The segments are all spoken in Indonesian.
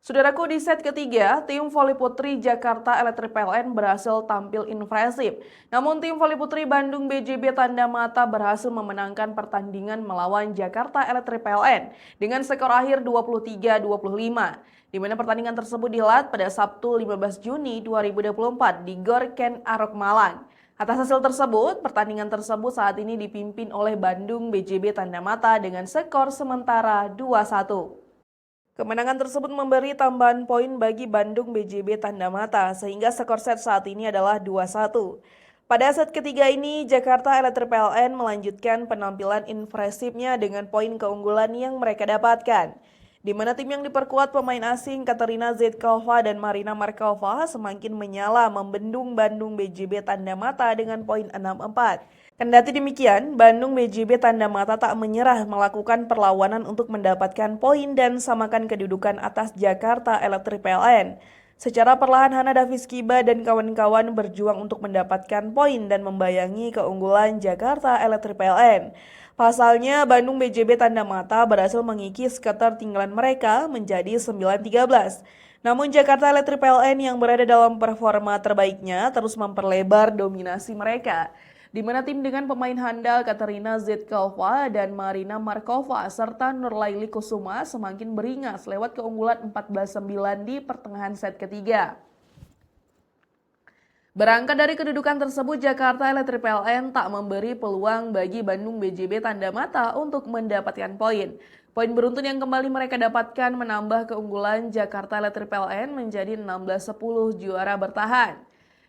Saudaraku, di set ketiga, tim voli putri Jakarta Electric PLN berhasil tampil impresif. Namun tim voli putri Bandung BJB Tanda Mata berhasil memenangkan pertandingan melawan Jakarta Electric PLN dengan skor akhir 23-25. Di mana pertandingan tersebut dihelat pada Sabtu 15 Juni 2024 di Gor Ken Arok Malang. Atas hasil tersebut, pertandingan tersebut saat ini dipimpin oleh Bandung BJB Tanda Mata dengan skor sementara 2-1. Kemenangan tersebut memberi tambahan poin bagi Bandung BJB Tanda Mata sehingga skor set saat ini adalah 2-1. Pada set ketiga ini, Jakarta Electric PLN melanjutkan penampilan impresifnya dengan poin keunggulan yang mereka dapatkan. Di mana tim yang diperkuat pemain asing Katarina Zetkova dan Marina Markova semakin menyala membendung Bandung BJB Tanda Mata dengan poin 6-4. Kendati demikian, Bandung BJB Tanda Mata tak menyerah melakukan perlawanan untuk mendapatkan poin dan samakan kedudukan atas Jakarta Electric PLN. Secara perlahan Hana Davis Kiba dan kawan-kawan berjuang untuk mendapatkan poin dan membayangi keunggulan Jakarta Electric PLN. Pasalnya, Bandung BJB Tanda Mata berhasil mengikis ketertinggalan mereka menjadi 9-13. Namun Jakarta Electric PLN yang berada dalam performa terbaiknya terus memperlebar dominasi mereka, di mana tim dengan pemain handal Katarina Zetkova dan Marina Markova serta Nurlaili Kusuma semakin beringas lewat keunggulan 14-9 di pertengahan set ketiga. Berangkat dari kedudukan tersebut, Jakarta Electric PLN tak memberi peluang bagi Bandung BJB Tanda Mata untuk mendapatkan poin. Poin beruntun yang kembali mereka dapatkan menambah keunggulan Jakarta Electric PLN menjadi 16-10 juara bertahan.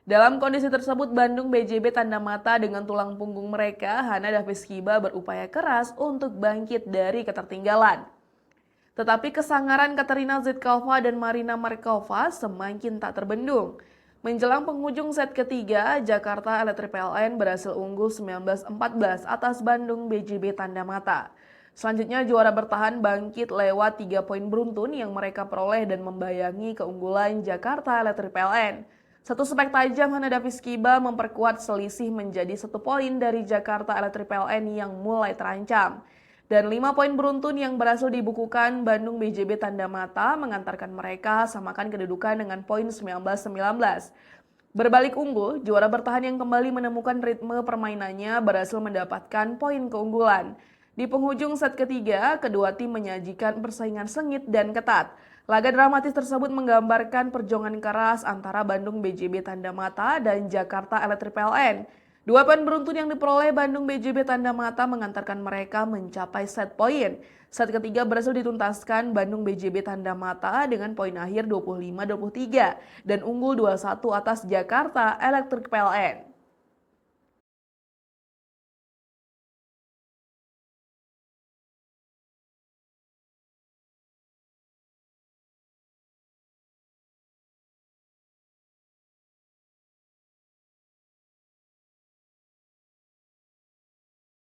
Dalam kondisi tersebut, Bandung BJB Tanda Mata dengan tulang punggung mereka, Hana Davis Kiba berupaya keras untuk bangkit dari ketertinggalan. Tetapi kesangaran Katarina Zetkova dan Marina Markova semakin tak terbendung. Menjelang penghujung set ketiga, Jakarta Electric PLN berhasil unggul 19-14 atas Bandung BJB Tanda Mata. Selanjutnya juara bertahan bangkit lewat 3 poin beruntun yang mereka peroleh dan membayangi keunggulan Jakarta Electric PLN. Satu spek tajam Hana Davis Kiba memperkuat selisih menjadi 1 poin dari Jakarta Electric PLN yang mulai terancam. Dan 5 poin beruntun yang berhasil dibukukan Bandung BJB Tanda Mata mengantarkan mereka samakan kedudukan dengan poin 19-19. Berbalik unggul, juara bertahan yang kembali menemukan ritme permainannya berhasil mendapatkan poin keunggulan. Di penghujung set ketiga, kedua tim menyajikan persaingan sengit dan ketat. Laga dramatis tersebut menggambarkan perjuangan keras antara Bandung BJB Tanda Mata dan Jakarta Electric PLN. 2 poin beruntun yang diperoleh Bandung BJB Tanda Mata mengantarkan mereka mencapai set poin. Set ketiga berhasil dituntaskan Bandung BJB Tanda Mata dengan poin akhir 25-23 dan unggul 2-1 atas Jakarta Electric PLN.